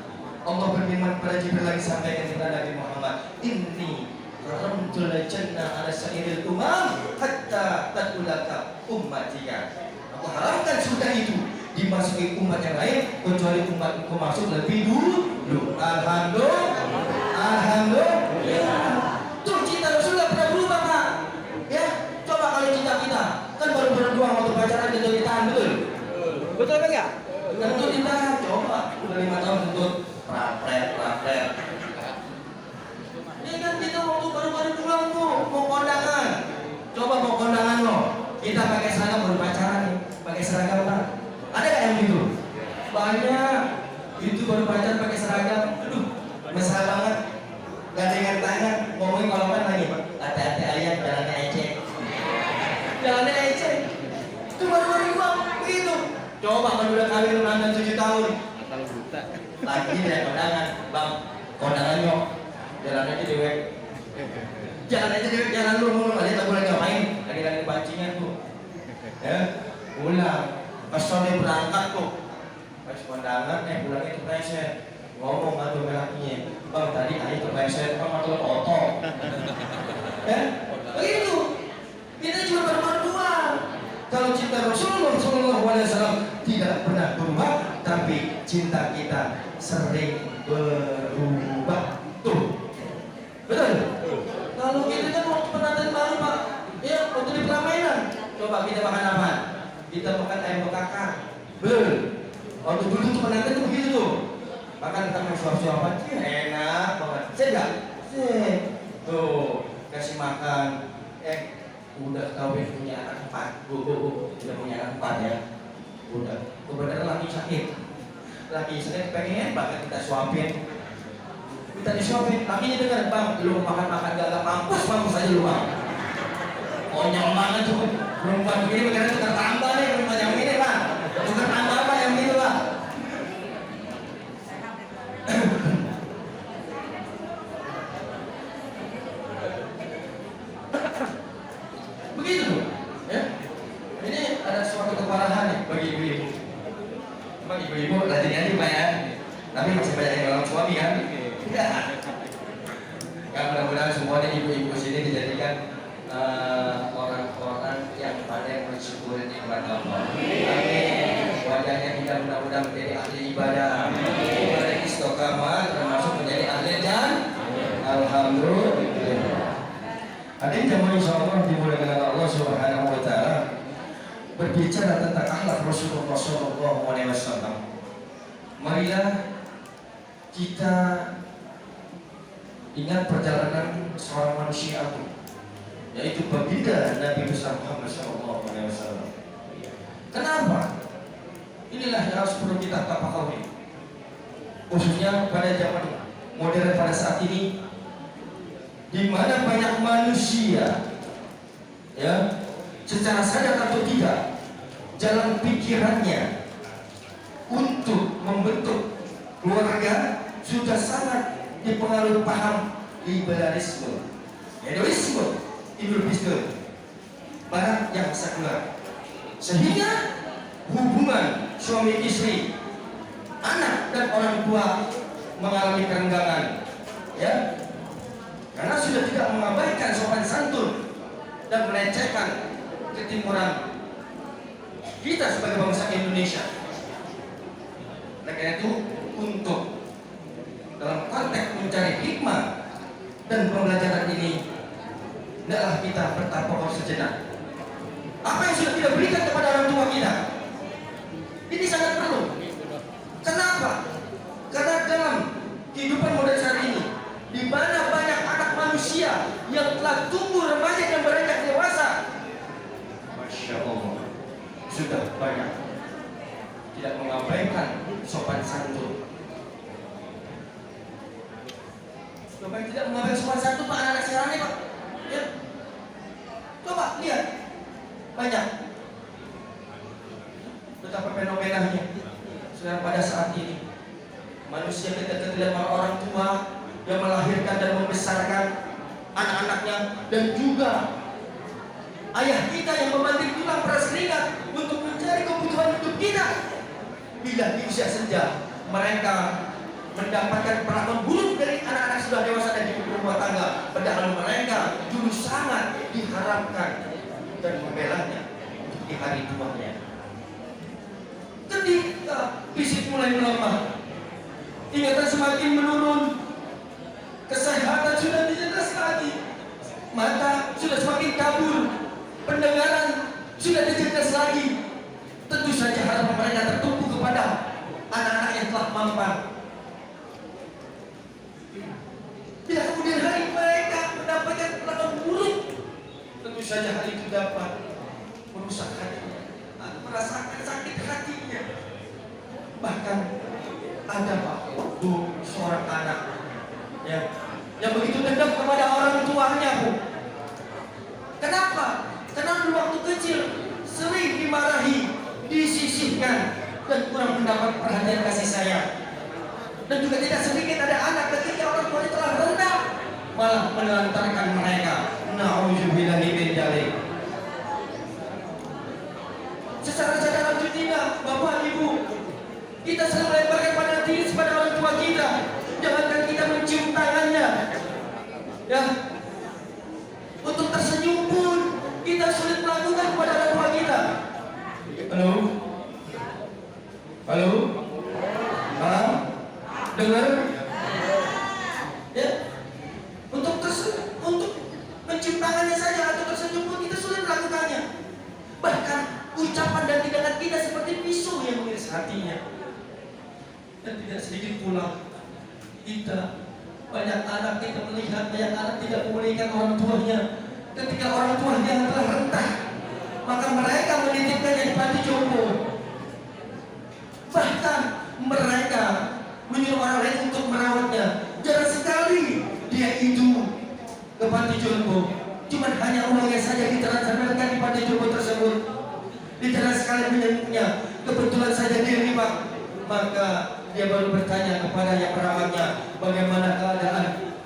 Allah berfirman kepada Jibril lagi sampaikan kepada Nabi Muhammad, Inni haramtul jannah ala sa'iril hatta tadulaka ummatika. Aku haramkan surga itu dimasuki umat yang lain kecuali umatku masuk lebih dulu. Alhamdulillah. Tuh cinta Rasulullah pernah berubah Pak. Ya, coba kalau cinta kita kan baru berdua waktu pacaran itu ditahan, betul? Betul apa enggak? Tentu ditahan. Coba udah 5 tahun tuntut rapret. Ini kan kita waktu baru-baru pulang tuh mau kondangan. Coba mau kondangan lo, kita pakai seragam baru pacaran nih, pakai seragam Pak. Ada nggak yang gitu? Banyak. Itu baru pacaran pakai seragam. Aduh, mesra banget. Gandengan tangan, ngomongin kalau kan lagi. Hati-hati ayah, jalannya ecek. Jalannya ecek. Itu baru-baru pulang begitu. Coba kalau udah kawin 6 dan 7 tahun. Kalau buta. Lagi dari kondangan, Bang. Kondangan yuk. Jalan aja dewek. Jalan lu kalian tak boleh ngapain. Lagi pancingan tuh. Ya, pulang. Pas sore berangkat tuh. Pas kondangan, pulangnya kepreset. Ngomong atau belakangnya, Bang tadi ayah kepreset, Bang atau otot. Ya, begitu. Kita cuma berdua. Kalau cinta Rasulullah SAW tidak pernah berubah, tapi cinta kita sering berubah. Tuh, betul? Kalau kita kan waktu penantian baru Pak, ya waktu di Peramainan, coba kita makan apa? Kita makan ayam bakar. Betul. Waktu dulu tuh penantian tuh begitu tuh. Makan tentang suap-suapan, enak banget. Saya enggak? Tuh, kasih makan. Udah kawin punya anak 4. Udah punya anak 4 ya. Udah. Kebenaran lagi sakit. Pengen banget kita suapin. Kita disuapin, kakinya dengar, Bang, lu makan gak mampus aja lu Bang. Konyol banget tuh. Perempuan begini beneran tukar tambah nih, perempuan yang ini Bang. Tukar tambah apa yang ini Bang? Begitu tuh, ya. Ini ada suatu keparahan nih bagi ibu-ibu. Emang ibu-ibu rajin aja Pak ya. Tapi masih banyak yang orang suami kan? Ya. Ya mudah-mudahan semuanya ibu-ibu sini dijadikan orang-orang yang pandai bersyukur nikmat Allah. Amin. Wajahnya kita mudah-mudahan menjadi ahli ibadah. Ibadah istiqamah termasuk menjadi ahli jannah. Alhamdulillah. Hadirin jamaah insyaallah dimuliakan Allah Subhanahu wa taala. Berbicara tentang akhlak Rasulullah sallallahu alaihi wasallam. Marilah kita ingat perjalanan seorang manusia agung, yaitu baginda Nabi besar Muhammad sallallahu alaihi wasallam. Kenapa? Inilah yang harus perlu kita pahami. Khususnya pada zaman modern pada saat ini, di mana banyak manusia, ya, secara sadar atau tidak, jalan pikirannya untuk membentuk keluarga sudah sangat dipengaruhi paham liberalisme, hedonisme, individualisme barat yang sekuler, sehingga hubungan suami istri, anak dan orang tua mengalami kerenggangan, ya, karena sudah tidak mengabaikan sopan santun dan melecehkan ketimuran kita sebagai bangsa Indonesia. Oleh karena itu, untuk dalam konteks mencari hikmah dan pembelajaran ini, hendaklah kita bertapakal sejenak. Apa yang sudah kita berikan kepada orang tua kita, ini sangat perlu. Kenapa? Karena dalam kehidupan modern saat ini, di mana banyak anak manusia yang telah tumbuh remaja dan beranjak dewasa, Masya Allah, sudah banyak tidak mengabaikan sopan santun. Coba tidak mengabaikan sopan santun Pak, anak-anak sekarang ini Pak. Ya. Coba lihat, Banyak. Betapa fenomenanya. Saudara, pada saat ini manusia kita tidak orang tua yang melahirkan dan membesarkan anak-anaknya, dan juga ayah kita yang membanting tulang peras keringat untuk mencari kebutuhan hidup kita. Bila di usia senja mereka mendapatkan perlakuan buruk dari anak-anak sudah dewasa dan hidup rumah tangga, padahal mereka dulu sangat diharapkan dan membelanya di hari tuanya. Ketika fisik mulai melemah, ingatan semakin menurun, kesehatan sudah tidak jelas lagi, mata sudah semakin kabur, pendengaran sudah tidak jelas lagi. Tentu saja harapan mereka tertumpu kepada anak-anak yang telah mampan. Bila kemudian hari mereka mendapatkan perlakuan buruk, tentu saja hal itu dapat merusak hatinya, merasakan sakit hatinya. Bahkan ada Pak Bu, seorang anak yang begitu dendam kepada orang tuanya, Bu. Kenapa? Karena dulu waktu kecil sering dimarahi, disisihkan, dan kurang mendapat perhatian kasih sayang. Dan juga tidak sedikit ada anak ketika orang tuanya telah rendah malah menelantarkan mereka. Na'udzubillahi min dzalik. Secara sadar atau tidak, Bapak Ibu, kita selalu melemparkan pada diri kepada orang tua kita. Jangankan kita mencium tangannya, ya, untuk tersenyum pun kita sulit melakukan kepada orang tua kita. Halo, halo, dengar? Ya, untuk mencium tangannya saja atau tersenyum pun kita sulit melakukannya. Bahkan ucapan dan tindakan kita seperti pisau yang mengiris hatinya. Dan tidak sedikit pula kita, banyak anak kita melihat banyak anak tidak memulihkan orang tuanya. Ketika orang tuanya yang telah rentah, maka mereka menitipkannya di panti jompo. Bahkan mereka menyuruh orang lain untuk merawatnya. Jarang sekali dia itu ke panti jompo. Cuman hanya uangnya saja ditransferkan di panti jompo tersebut. Jarang sekali menyentuhnya. Kebetulan saja dia riba, maka dia baru bertanya kepada yang perawatnya, bagaimana keadaan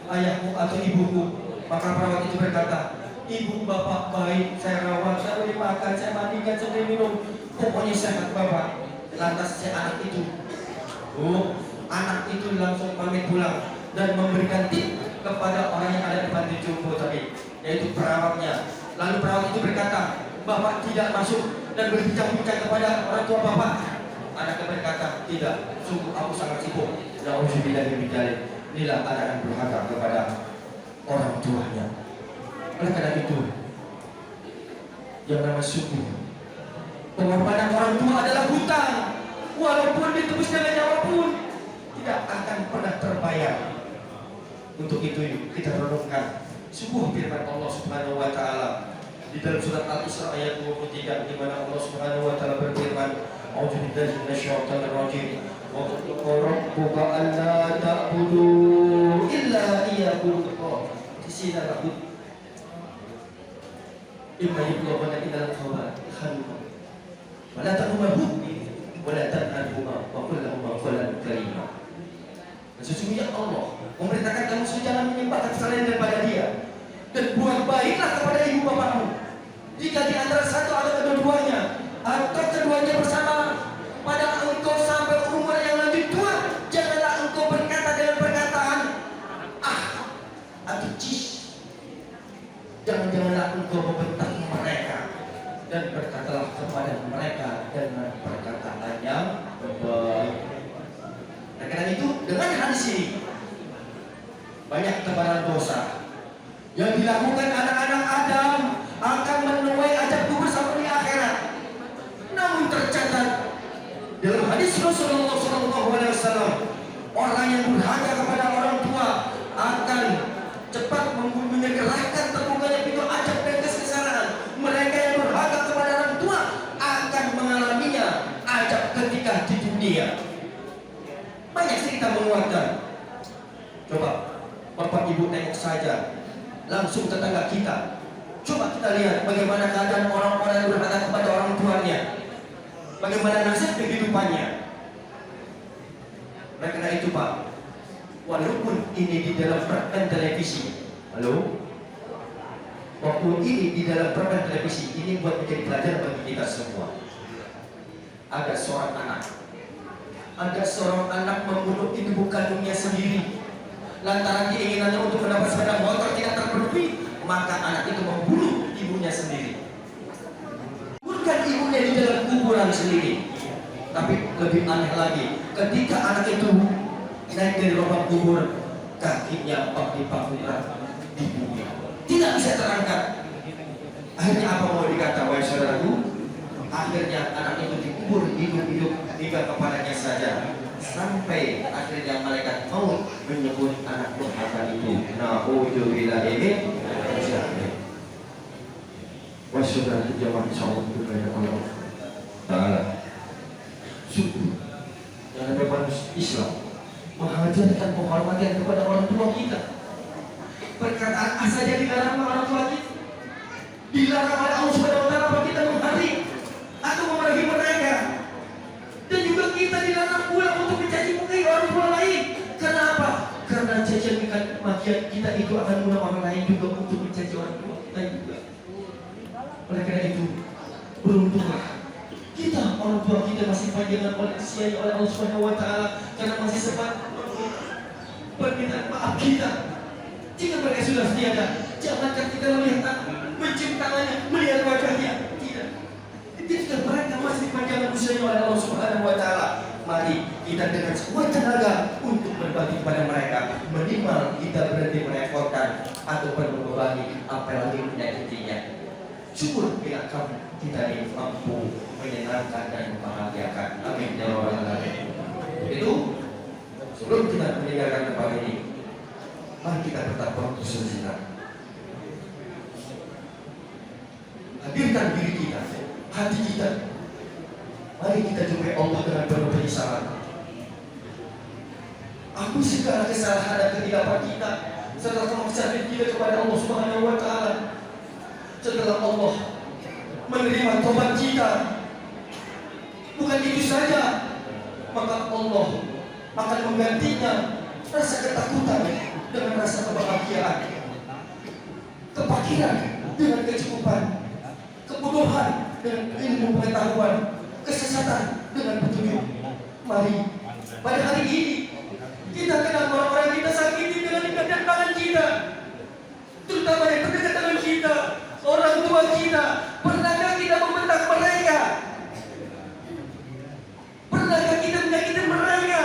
ayahmu atau ibuku. Maka perawat itu berkata, ibu bapak baik, saya rawat, saya beri makan, saya mandikan, saya beri minum, pokoknya sehat bapak. Lantas si anak itu langsung pamit pulang dan memberikan tip kepada orang yang ada di panti jompo tadi, yaitu perawatnya. Lalu perawat itu berkata, bapak tidak masuk dan berbincang-bincang kepada orang tua bapak. Anaknya berkata, tidak, sungguh aku sangat sibuk. Na'udzubillahi min dzalik. Inilah anak yang berhak kepada orang tuanya. Oleh karena itu, yang nama syukur, pengorbanan orang tua adalah hutang. Walaupun ditebus dengan nyawa pun tidak akan pernah terbayar. Untuk itu kita renungkan sebuah firman Allah Subhanahu wa taala di dalam surat Al-Isra ayat 23, di mana Allah Subhanahu wa taala berfirman, a'udzu billahi minasyaitonir rajim. Wa qala rabbuka alla ta'budu illa iyyahu. Di sini labud imma yublughanna ila al-khaba'a wa la ta'budu wa la tanharhuma wa qul lahum qawlan karima. Sesungguhnya Allah memerintahkan kamu jangan menyembah selain daripada Dia, dan buat baiklah kepada ibu bapakmu. Jika di antara satu atau kedua-duanya atau keduanya bersama pada engkau sampai umur yang lebih tua, janganlah engkau berkata dengan perkataan atau cis. Janganlah engkau membentak mereka, dan berkatalah kepada mereka dengan perkataan yang baik. Nah, karena itu dengan hadis ini banyak tebaran dosa yang dilakukan anak-anak Adam akan menuai azab kubur sampai di akhirat. Namun tercatat dalam hadis Rasulullah SAW, orang yang durhaka kepada orang tua akan cepat menyerahkan terbukanya pintu azab dan kesengsaraan. Mereka yang durhaka kepada orang tua akan mengalaminya azab ketika di dunia. Banyak sih kita menguatkan. Coba Bapak Ibu tengok saja langsung tetangga kita, Coba kita lihat bagaimana keadaan orang-orang yang berkata kepada orang tuanya, bagaimana nasib kehidupannya. Oleh karena itu Pak, walaupun ini di dalam program televisi, halo, walaupun ini di dalam program televisi, ini buat menjadi pelajaran bagi kita semua. Ada seorang anak membunuh ibu kandungnya sendiri lantaran keinginannya untuk mendapat sepeda motor tidak terpenuhi, maka anak itu membunuh ibunya sendiri. Bukan ibunya di dalam kuburan sendiri. Tapi lebih aneh lagi, ketika anak itu naik dari lubang kubur, kakinya dipakukan di bumi, tidak bisa terangkat. Akhirnya apa mau dikata, wahai saudaraku? Akhirnya anak itu dikubur hidup-hidup hingga kepalanya saja, sampai akhirnya malaikat maut menyebut anak durhaka itu, na'udzubillahi min dzalik. Wahai saudara jemaah saum kepada Allah Ta'ala, sungguh yang namanya Islam mengajarkan penghormatan kepada orang tua kita. Perkataan A saja dilarang oleh orang tua kita, dilarang oleh Allah Subhanahu wa Ta'ala kita menghardik atau memarahi mereka, dan juga kita dilarang pula untuk mencaci maki orang tua lain. Kenapa? Karena cacian makian kita itu akan mengundang orang lain juga untuk mencaci orang tua kita juga. Oleh karena itu, beruntunglah kita, orang tua kita masih panjangan oleh disiai oleh Allah Subhanahu wa Ta'ala, karena masih sempat permintaan maaf kita. Jika mereka sudah tiada, jangankan kita melihat mencium tangannya, melihat wajahnya, tidak. Jika mereka masih panjangan usianya oleh Allah Subhanahu wa Ta'ala, mari kita dengan sekuat tenaga untuk berbagi kepada mereka. Minimal kita berhenti merepotkan ataupun membebani apalagi menyakitinya. Syukur bila kamu kita ini mampu menyenangkan dan membahagiakan. Amin ya rabbal alamin. Itu sebelum kita meninggalkan tempat ini, mari kita bertakwa untuk sejenak. Hadirkan diri kita, hati kita. Mari kita jumpai Allah dengan penuh penyesalan. Aku segala kesalahan dan ketidapan kita, serta kemaksiatan kita kepada Allah Subhanahu wa Ta'ala. Setelah Allah menerima tobat kita, bukan itu saja, maka Allah akan menggantinya rasa ketakutan dengan rasa kebahagiaan, kepakiran dengan kecukupan, kebodohan dengan ilmu pengetahuan, kesesatan dengan petunjuk. Mari pada hari ini kita kenal orang-orang yang kita sakiti dengan ikatan tangan kita, terutama yang terdekat dengan kita, orang tua kita. Pernahkah kita membentak mereka? Pernahkah kita menyakiti mereka?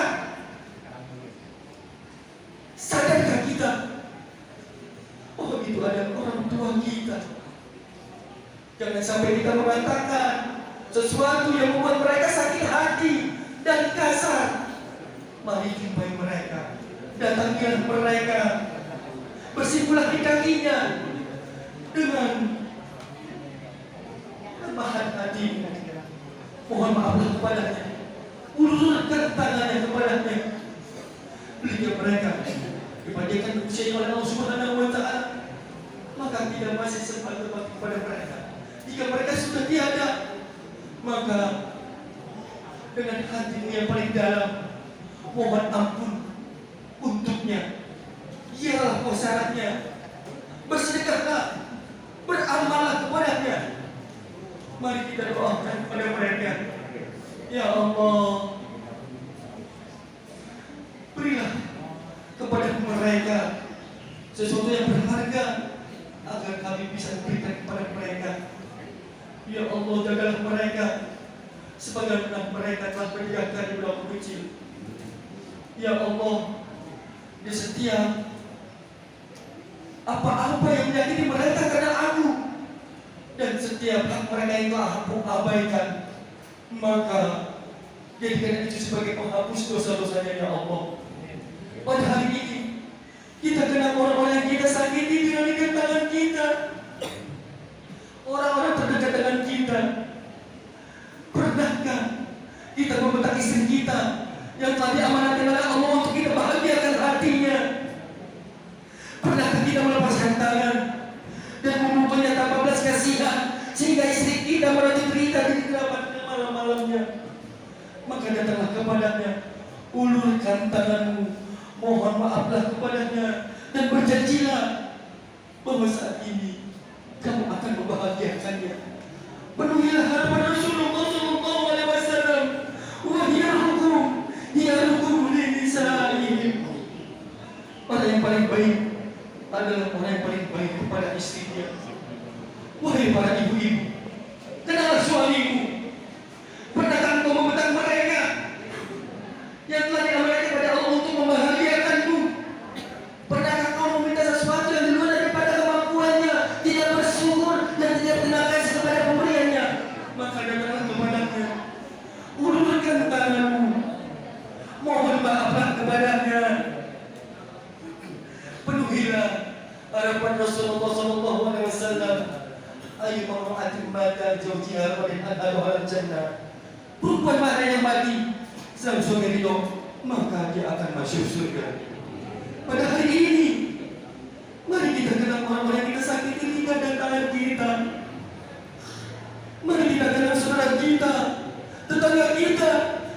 Sadarkah kita? Oh, itu adalah orang tua kita. Jangan sampai kita mengatakan sesuatu yang membuat mereka sakit hati dan kasar. Mari jumpai mereka, datangilah mereka, bersikulah di kakinya dengan lembahan hati. Mohon maaflah kepadanya, ulurkan tangannya kepadanya. Beliau mereka dipanjangkan usia oleh Allah Subhanahu wa Ta'ala, maka tidak masih sempat berbakti kepada mereka. Jika mereka sudah tiada, maka dengan hatimu yang paling dalam, mohon ampun untuknya. Ialah syaratnya. Bersedekahlah, beramallah kepadanya. Mari kita doakan kepada mereka. Ya Allah, berilah kepada mereka sesuatu yang berharga agar kami bisa berikan kepada mereka. Ya Allah, jagalah mereka sebagaimana mereka telah menjaga di waktu kecil. Ya Allah, di setiap apa-apa yang menyakiti mereka karena aku, dan setiap hak mereka itu aku abaikan, maka jadikan itu sebagai penghapus dosa-dosanya. Ya Allah, pada hari ini kita kenal orang-orang yang kita sakiti dengan ikat tangan kita, orang-orang terdekat dengan kita. Pernahkah kita membentak istri kita yang telah diamanatkan oleh Allah untuk kita bahagiakan hatinya? Pernahkah kita melepaskan tangan dan memukulnya tanpa kasihan sehingga istri kita meracun berita di kerabatnya malam-malamnya. Maka datanglah kepadanya, ulurkan tanganmu, mohon maaflah kepadanya, dan berjanjilah bahwa saat ini kamu akan membahagiakannya. Penuhilah harapan Rasulullah Sallallahu Alaihi Wasallam. Wahyarukum linisa'ihim. Orang yang paling baik adalah orang yang paling baik kepada istrinya. Wahai para ibu-ibu, kenal suamimu. Pernahkah engkau membentang mereka yang telah diamanahkan kepada Allah untuk membahagiakanmu? Pernahkah kau meminta sesuatu yang di luar daripada kemampuannya, tidak bersyukur dan tidak berterima kasih kepada pemberiannya? Maka datanglah kepadanya, ulurkan tanganmu, mohon maaflah kepadanya. Penuhilah harapan Rasulullah Sallallahu Alaihi Wasallam. Ayu ma'atin mata jauhiha wa al jannah. Perempuan mana yang mati sang suami ridho, maka dia akan masuk surga. Pada hari ini, mari kita kenal orang-orang yang kita sakiti lidah dan tangan kita. Mari kita kenal saudara kita, tetangga kita,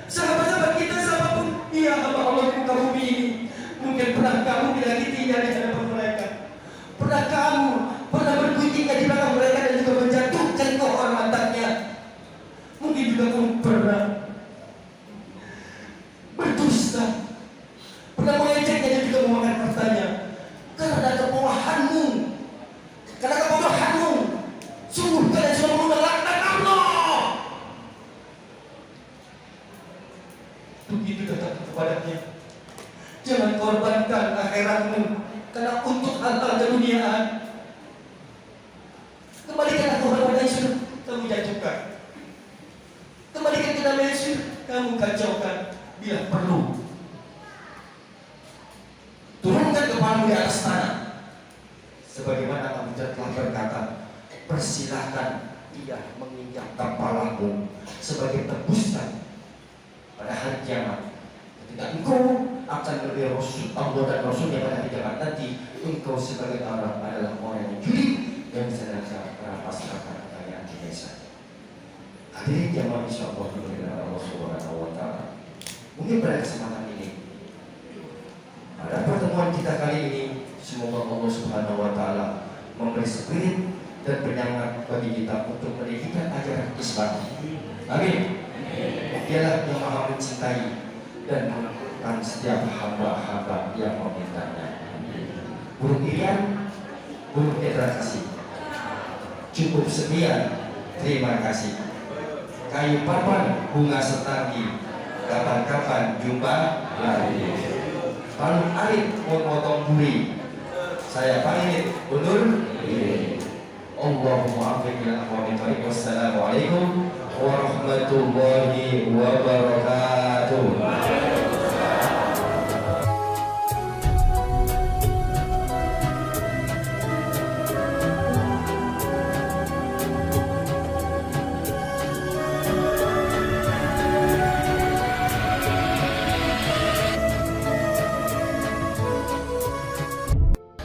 sahabat-sahabat kita, siapapun ia hamba Allah di muka bumi ini. Mungkin pernah kamu menyakitinya di hadapan mereka. Pernah kamu bergunjing di belakang mereka dan juga menjatuhkan kehormatannya. Mungkin juga kamu pernah berdusta, pernah mengejeknya dan juga memakan hartanya. Karena kebohonganmu, sungguh kalian sudah menolakkan Allah. Begitu datang kepadanya. Jangan korbankan akhiratmu karena untuk hal-hal keduniaan. Kembalikan kehormatan yang sudah kamu jatuhkan. Kembalikan ke nama Yesus, kamu kacaukan bila perlu. Turunkan kepalamu di atas tanah. Sebagaimana kamu telah berkata, persilahkan ia menginjak kepalamu sebagai tebusan pada hari kiamat. Ketika engkau akan lebih Rasul Allah dan Rasul yang pada hari kiamat nanti, engkau sebagai orang adalah orang yang juli dan senantiasa merampas harta kekayaan di desa. Hadirin jamaah insyaallah dimuliakan Allah Subhanahu wa taala. Mungkin pada kesempatan ini, pada pertemuan kita kali ini, semoga Allah Subhanahu wa taala memberi spirit dan penyemangat bagi kita untuk mendidikan ajaran Islam. Amin. Dialah yang Maha mencintai dan menentukan setiap hamba-hamba yang memintanya. Burung irian, burung kasih. Cukup sekian, terima kasih. Kayu papan, bunga setanggi, kapan-kapan jumpa lagi. Paling arit memotong duri, saya pamit undur diri. Allahumma afiq ila aqwamit thariq. Wassalamualaikum warahmatullahi wabarakatuh.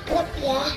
Rupiah